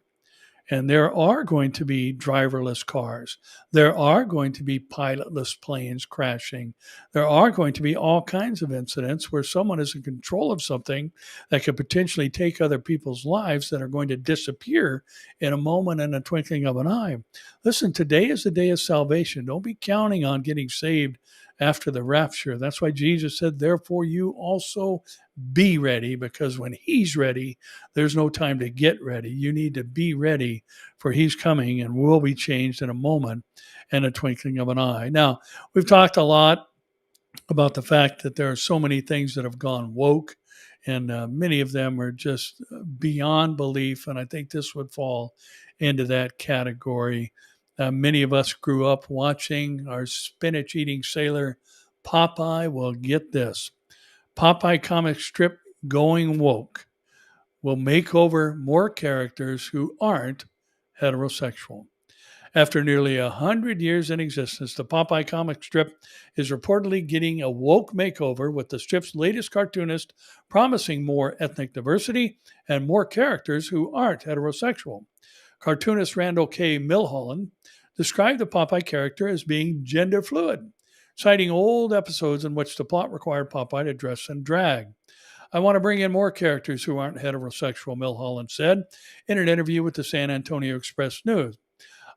And there are going to be driverless cars. There are going to be pilotless planes crashing. There are going to be all kinds of incidents where someone is in control of something that could potentially take other people's lives that are going to disappear in a moment, in a twinkling of an eye. Listen, today is the day of salvation. Don't be counting on getting saved after the rapture. That's why Jesus said, therefore you also be ready, because when he's ready, there's no time to get ready. You need to be ready, for he's coming and will be changed in a moment and a twinkling of an eye. Now, we've talked a lot about the fact that there are so many things that have gone woke, and many of them are just beyond belief. And I think this would fall into that category. Many of us grew up watching our spinach eating sailor Popeye. Well, get this: Popeye comic strip going woke will make over more characters who aren't heterosexual. After nearly 100 years in existence, the Popeye comic strip is reportedly getting a woke makeover, with the strip's latest cartoonist promising more ethnic diversity and more characters who aren't heterosexual. Cartoonist Randall K. Milholland described the Popeye character as being gender fluid, citing old episodes in which the plot required Popeye to dress in drag. I want to bring in more characters who aren't heterosexual, Milholland said in an interview with the San Antonio Express News.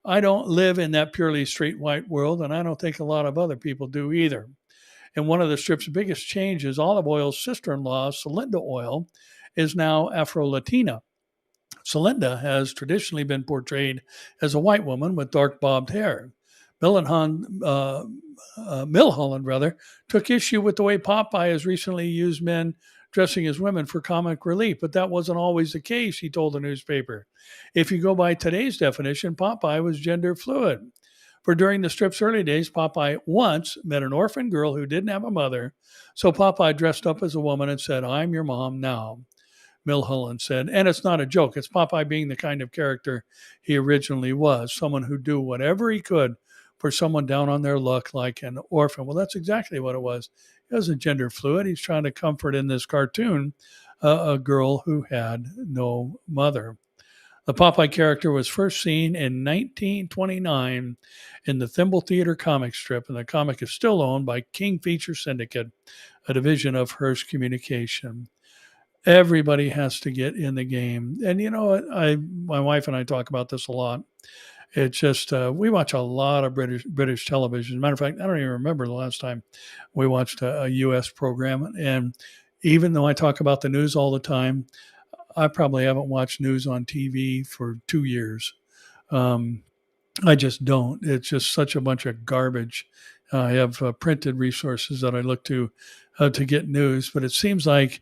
I don't live in that purely straight white world, and I don't think a lot of other people do either. And one of the strip's biggest changes, Olive Oil's sister in law, Celinda Oil, is now Afro Latina. Celinda has traditionally been portrayed as a white woman with dark bobbed hair. Milholland took issue with the way Popeye has recently used men dressing as women for comic relief, but that wasn't always the case, he told the newspaper. If you go by today's definition, Popeye was gender fluid. For during the strip's early days, Popeye once met an orphan girl who didn't have a mother, so Popeye dressed up as a woman and said, "I'm your mom now," Milholland said. And it's not a joke. It's Popeye being the kind of character he originally was, someone who'd do whatever he could for someone down on their luck like an orphan. Well, that's exactly what it was. He wasn't gender fluid. He's trying to comfort in this cartoon a girl who had no mother. The Popeye character was first seen in 1929 in the Thimble Theater comic strip, and the comic is still owned by King Feature Syndicate, a division of Hearst Communication. Everybody has to get in the game. And you know what? My wife and I talk about this a lot. It's just we watch a lot of British television. As a matter of fact, I don't even remember the last time we watched a U.S. program. And even though I talk about the news all the time, I probably haven't watched news on TV for 2 years. I just don't. It's just such a bunch of garbage. I have printed resources that I look to get news, but it seems like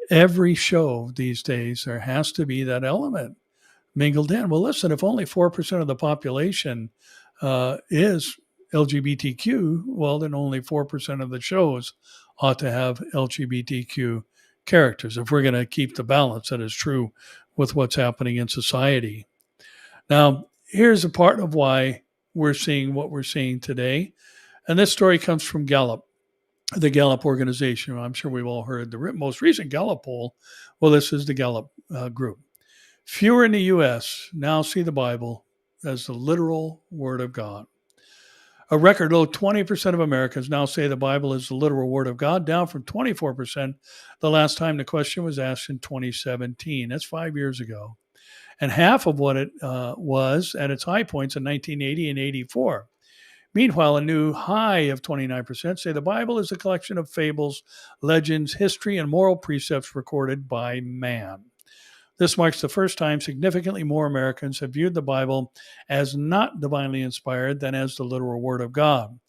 every show these days there has to be that element mingled in. Well, listen, if only 4% of the population is LGBTQ, well, then only 4% of the shows ought to have LGBTQ characters if we're going to keep the balance that is true with what's happening in society. Now, here's a part of why we're seeing what we're seeing today. And this story comes from Gallup, the Gallup organization. I'm sure we've all heard the most recent Gallup poll. Well, this is the Gallup group. Fewer in the U.S. now see the Bible as the literal Word of God. A record low 20% of Americans now say the Bible is the literal Word of God, down from 24% the last time the question was asked in 2017. That's 5 years ago. And half of what it was at its high points in 1980 and 84. Meanwhile, a new high of 29% say the Bible is a collection of fables, legends, history, and moral precepts recorded by man. This marks the first time significantly more Americans have viewed the Bible as not divinely inspired than as the literal Word of God.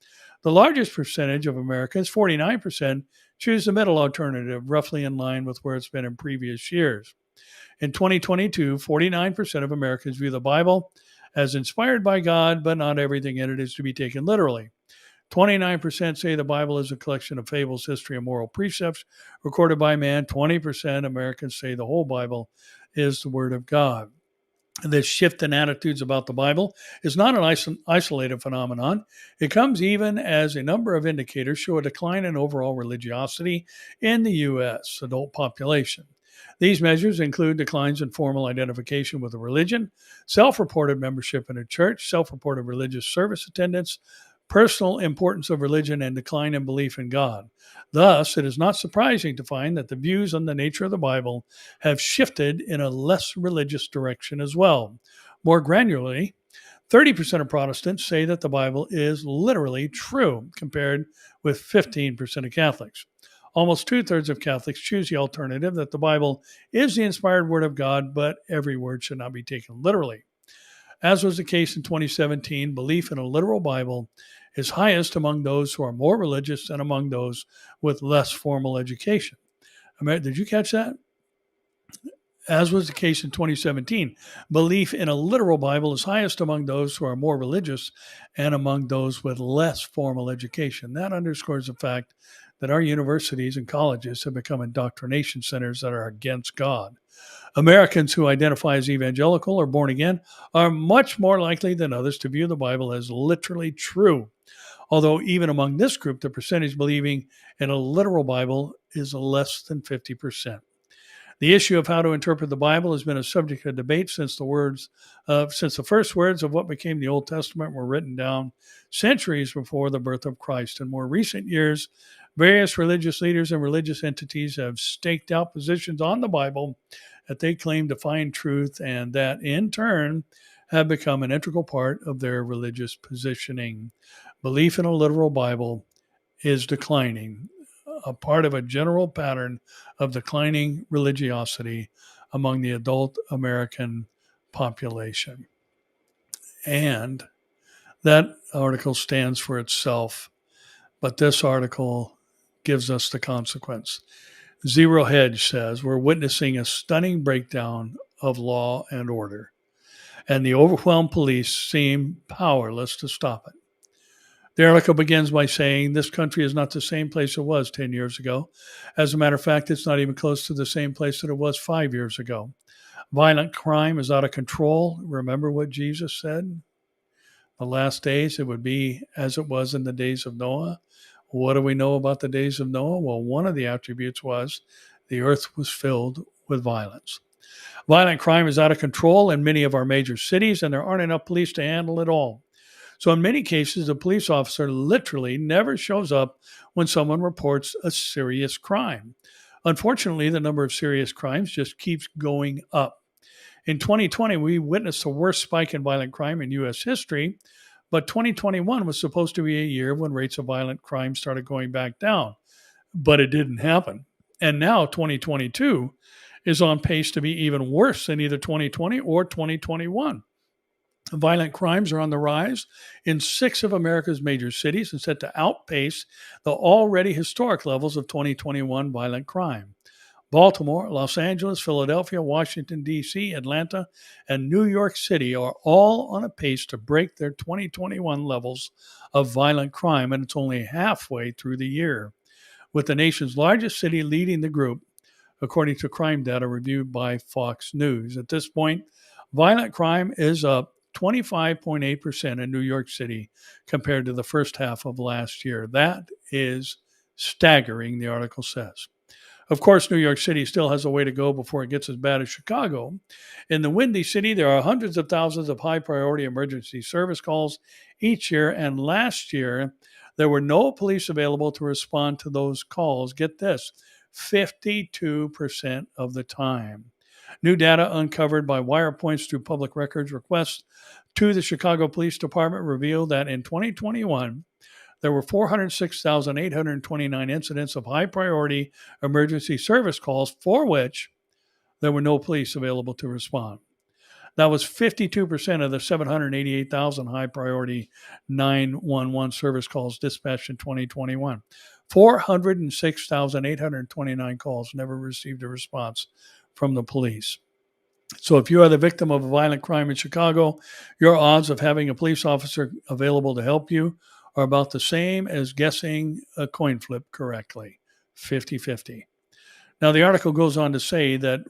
The largest percentage of Americans, 49%, choose the middle alternative, roughly in line with where it's been in previous years. In 2022, 49% of Americans view the Bible as inspired by God, but not everything in it is to be taken literally. 29% say the Bible is a collection of fables, history, and moral precepts recorded by man. 20% Americans say the whole Bible is the Word of God. This shift in attitudes about the Bible is not an isolated phenomenon. It comes even as a number of indicators show a decline in overall religiosity in the U.S. adult population. These measures include declines in formal identification with a religion, self-reported membership in a church, self-reported religious service attendance, personal importance of religion, and decline in belief in God. Thus, it is not surprising to find that the views on the nature of the Bible have shifted in a less religious direction as well. More granularly, 30% of Protestants say that the Bible is literally true, compared with 15% of Catholics. Almost two-thirds of Catholics choose the alternative that the Bible is the inspired Word of God, but every word should not be taken literally. As was the case in 2017, belief in a literal Bible is highest among those who are more religious and among those with less formal education. Did you catch that? As was the case in 2017, belief in a literal Bible is highest among those who are more religious and among those with less formal education. That underscores the fact that our universities and colleges have become indoctrination centers that are against God. Americans who identify as evangelical or born again are much more likely than others to view the Bible as literally true. Although, even among this group, the percentage believing in a literal Bible is less than 50%. The issue of how to interpret the Bible has been a subject of debate since the first words of what became the Old Testament were written down centuries before the birth of Christ. In more recent years, various religious leaders and religious entities have staked out positions on the Bible that they claim to find truth and that, in turn, have become an integral part of their religious positioning. Belief in a literal Bible is declining, a part of a general pattern of declining religiosity among the adult American population. And that article stands for itself, but this article gives us the consequence. Zero Hedge says we're witnessing a stunning breakdown of law and order, and the overwhelmed police seem powerless to stop it. The article begins by saying this country is not the same place it was 10 years ago. As a matter of fact, it's not even close to the same place that it was 5 years ago. Violent crime is out of control. Remember what Jesus said? The last days, it would be as it was in the days of Noah. What do we know about the days of Noah? Well, one of the attributes was the earth was filled with violence. Violent crime is out of control in many of our major cities, and there aren't enough police to handle it all. So in many cases, the police officer literally never shows up when someone reports a serious crime. Unfortunately, the number of serious crimes just keeps going up. In 2020, we witnessed the worst spike in violent crime in U.S. history, but 2021 was supposed to be a year when rates of violent crime started going back down, but it didn't happen. And now 2022 is on pace to be even worse than either 2020 or 2021. Violent crimes are on the rise in 6 of America's major cities and set to outpace the already historic levels of 2021 violent crime. Baltimore, Los Angeles, Philadelphia, Washington, D.C., Atlanta, and New York City are all on a pace to break their 2021 levels of violent crime, and it's only halfway through the year, with the nation's largest city leading the group, according to crime data reviewed by Fox News. At this point, violent crime is up 25.8% in New York City compared to the first half of last year. That is staggering, the article says. Of course, New York City still has a way to go before it gets as bad as Chicago. In the Windy City, there are hundreds of thousands of high-priority emergency service calls each year, and last year, there were no police available to respond to those calls. Get this, 52% of the time. New data uncovered by wire points through public records requests to the Chicago Police Department revealed that in 2021, there were 406,829 incidents of high-priority emergency service calls for which there were no police available to respond. That was 52% of the 788,000 high-priority 911 service calls dispatched in 2021. 406,829 calls never received a response from the police. So if you are the victim of a violent crime in Chicago, your odds of having a police officer available to help you are about the same as guessing a coin flip correctly, 50-50. Now, the article goes on to say that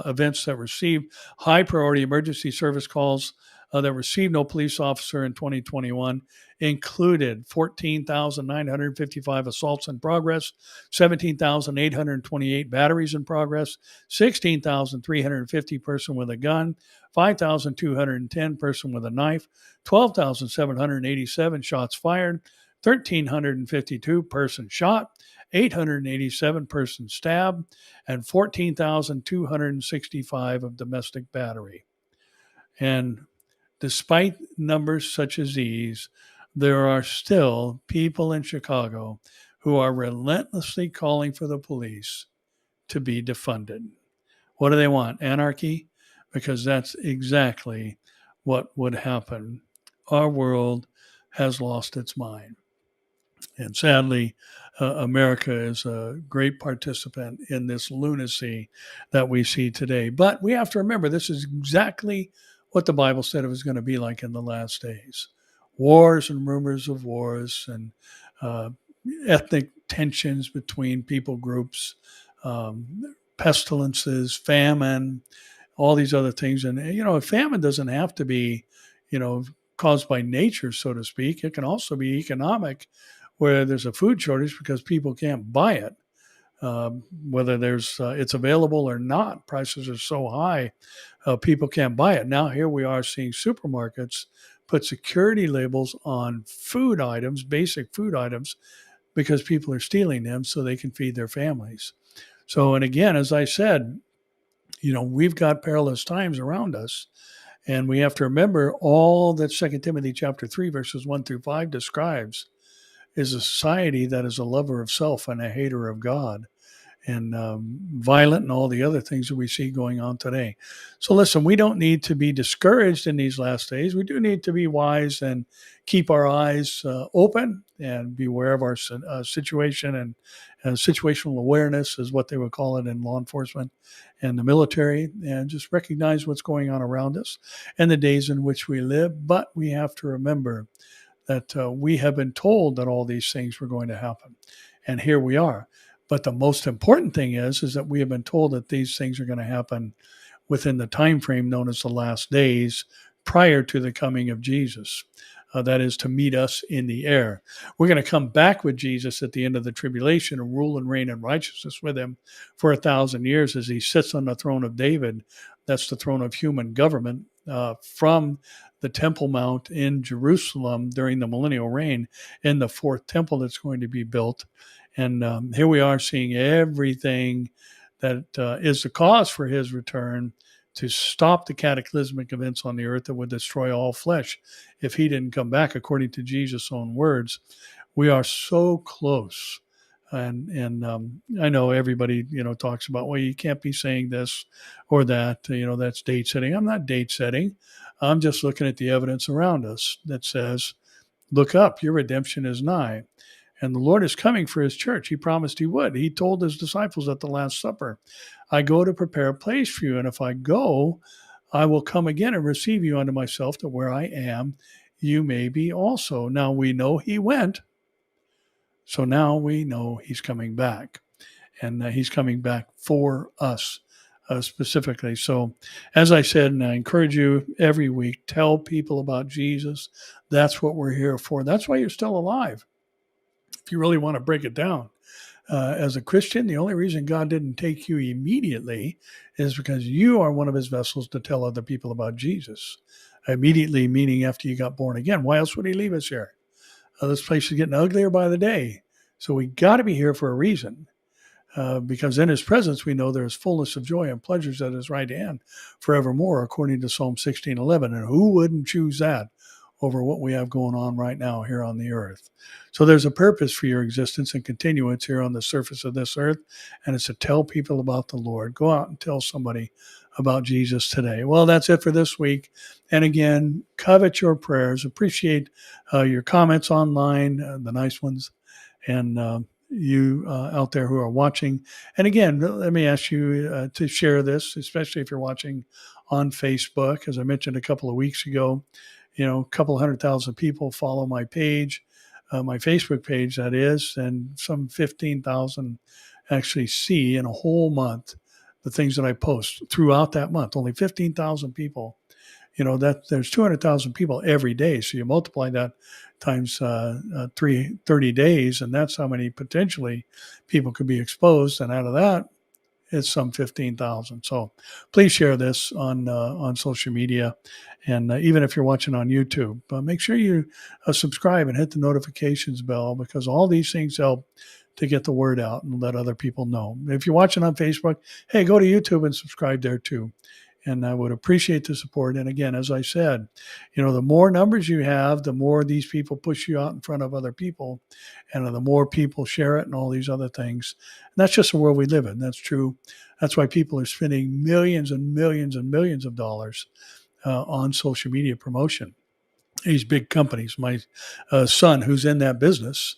events that receive high-priority emergency service calls that received no police officer in 2021 included 14,955 assaults in progress, 17,828 batteries in progress, 16,350 person with a gun, 5,210 person with a knife, 12,787 shots fired, 1,352 person shot, 887 person stabbed, and 14,265 of domestic battery. And despite numbers such as these, there are still people in Chicago who are relentlessly calling for the police to be defunded. What do they want? Anarchy? Because that's exactly what would happen. Our world has lost its mind. And sadly, America is a great participant in this lunacy that we see today. But we have to remember this is exactly what the Bible said it was going to be like in the last days. Wars and rumors of wars and ethnic tensions between people groups, pestilences, famine, all these other things. And, a famine doesn't have to be, you know, caused by nature, so to speak. It can also be economic, where there's a food shortage because people can't buy it. Whether it's available or not, prices are so high, people can't buy it. Now here we are seeing supermarkets put security labels on food items, basic food items, because people are stealing them so they can feed their families. So, and again, as I said, we've got perilous times around us. And we have to remember all that 2 Timothy chapter 3, verses 1 through 5 describes is a society that is a lover of self and a hater of God, and violent, and all the other things that we see going on today. So listen, we don't need to be discouraged in these last days. We do need to be wise and keep our eyes open and be aware of our situation, and situational awareness is what they would call it in law enforcement and the military, and just recognize what's going on around us and the days in which we live. But we have to remember that we have been told that all these things were going to happen. And here we are. But the most important thing is that we have been told that these things are going to happen within the time frame known as the last days, prior to the coming of Jesus. That is to meet us in the air. We're going to come back with Jesus at the end of the tribulation and rule and reign in righteousness with him for 1,000 years as he sits on the throne of David. That's the throne of human government, from the Temple Mount in Jerusalem during the millennial reign, in the fourth temple that's going to be built. And here we are seeing everything that is the cause for his return, to stop the cataclysmic events on the earth that would destroy all flesh if he didn't come back, according to Jesus' own words. We are so close. And I know everybody, talks about, well, you can't be saying this or that, that's date setting. I'm not date setting. I'm just looking at the evidence around us that says, look up, your redemption is nigh. And the Lord is coming for his church. He promised he would. He told his disciples at the Last Supper, I go to prepare a place for you. And if I go, I will come again and receive you unto myself, that where I am, you may be also. Now we know he went. So now we know he's coming back. And he's coming back for us specifically. So as I said, and I encourage you every week, tell people about Jesus. That's what we're here for. That's why you're still alive. If you really want to break it down, as a Christian, the only reason God didn't take you immediately is because you are one of his vessels to tell other people about Jesus. Immediately, meaning after you got born again. Why else would he leave us here? This place is getting uglier by the day. So we got to be here for a reason. Because in his presence, we know there is fullness of joy and pleasures at his right hand forevermore, according to Psalm 16:11. And who wouldn't choose that over what we have going on right now here on the earth? So there's a purpose for your existence and continuance here on the surface of this earth, and it's to tell people about the Lord. Go out and tell somebody about Jesus today. Well, that's it for this week. And again, covet your prayers. Appreciate your comments online, the nice ones, and you out there who are watching. And again, let me ask you to share this, especially if you're watching on Facebook. As I mentioned a couple of weeks ago, a couple 100,000 people follow my page, my Facebook page, that is, and some 15,000 actually see in a whole month the things that I post throughout that month. Only 15,000 people. That there's 200,000 people every day. So you multiply that times 30 days, and that's how many potentially people could be exposed. And out of that, it's some 15,000. So please share this on social media. And even if you're watching on YouTube, make sure you subscribe and hit the notifications bell, because all these things help to get the word out and let other people know. If you're watching on Facebook, hey, go to YouTube and subscribe there too. And I would appreciate the support. And again, as I said, the more numbers you have, the more these people push you out in front of other people, and the more people share it and all these other things. And that's just the world we live in. That's true. That's why people are spending millions and millions and millions of dollars on social media promotion. These big companies. My son, who's in that business,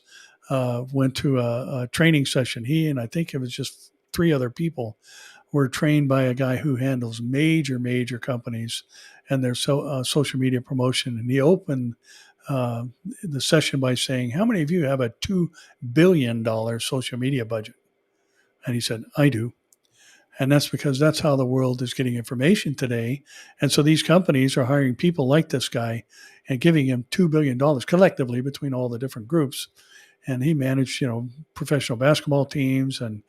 went to a training session. He and I think it was just 3 other people were trained by a guy who handles major companies and their social media promotion. And he opened uh, the session by saying, "How many of you have a $2 billion social media budget?" And he said, "I do." And that's because that's how the world is getting information today. And so these companies are hiring people like this guy and giving him $2 billion collectively between all the different groups. And he managed, professional basketball teams and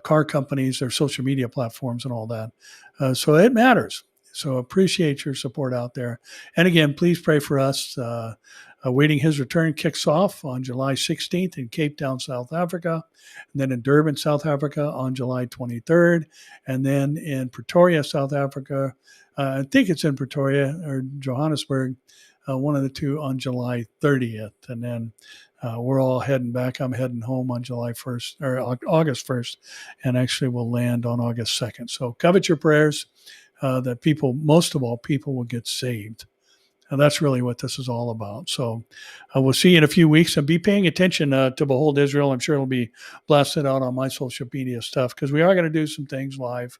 car companies, their social media platforms, and all that. So it matters. So appreciate your support out there. And again, please pray for us. Awaiting his return kicks off on July 16th in Cape Town, South Africa, and then in Durban, South Africa on July 23rd, and then in Pretoria, South Africa. I think it's in Pretoria or Johannesburg, one of the two on July 30th. And then we're all heading back. I'm heading home on July 1st or August 1st, and actually we'll land on August 2nd. So covet your prayers that people, most of all, people will get saved. And that's really what this is all about. So we'll see you in a few weeks, and be paying attention to Behold Israel. I'm sure it'll be blasted out on my social media stuff because we are going to do some things live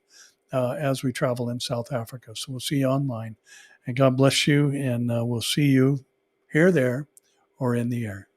as we travel in South Africa. So we'll see you online. And God bless you, and we'll see you here, there, or in the air.